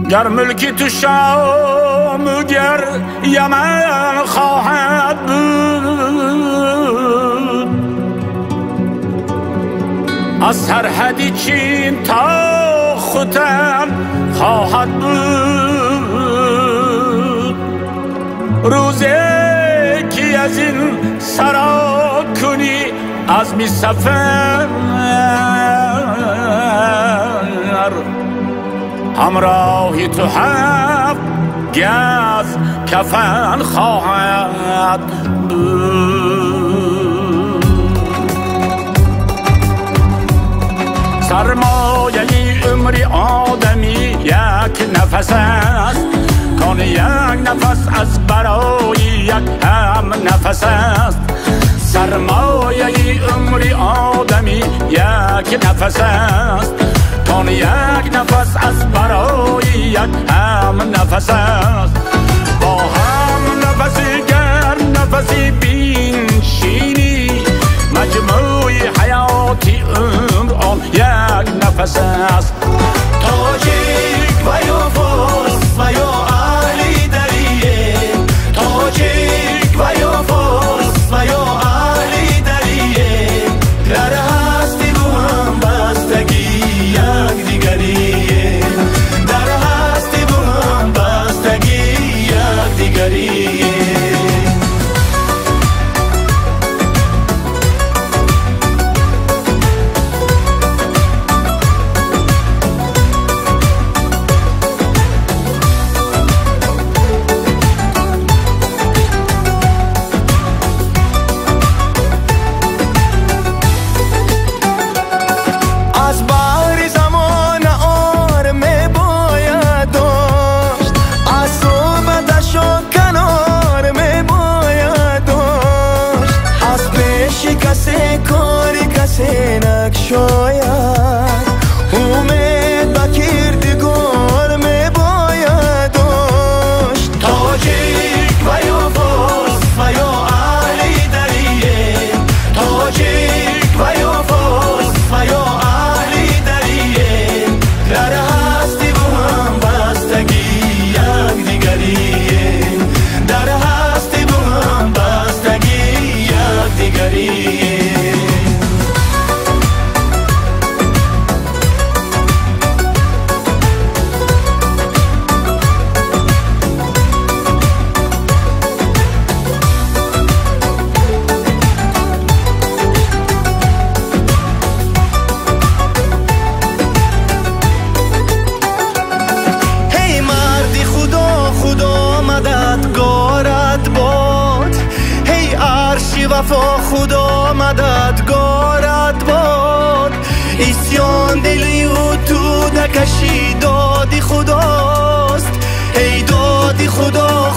گر ملکی تو شام گر یمن خواهد بود، از سرحدی چین تا ختن خواهد بود. روزی که از این سرا کنی از می سفر، همراهی تو حق گز کفن خواهد بود. سرمایه عمر آدمی یک نفس است، کان یک نفس از برای یک هم نفس است. سرمایه عمر آدمی یک نفس است، کان یک نفس از برای یک هم نفس است. با هم نفسی گر نفسی بینشینی، مجموع حیاتی عمر آن یک نفس است. تاجیک و یا فارس و یا اهلی دریه، تاجیک و یا فارس و یا اهلی دریه، در هستی بو هم بستگی یک دیگریه، در هستی بو هم بستگی یک دیگریه. شاید امید با کردگار می باید داشت. تاجیک و یا فارس و یا اهلی دریه، تاجیک و یا فارس و یا اهلی دریه، در هستی بو هم بستگی یک دیگریه، در هستی بو هم بستگی یک دیگریه. وفا خدا مددگارت باد، اسیان دلی و تو نکشی دادی خداست، ای دادی خدا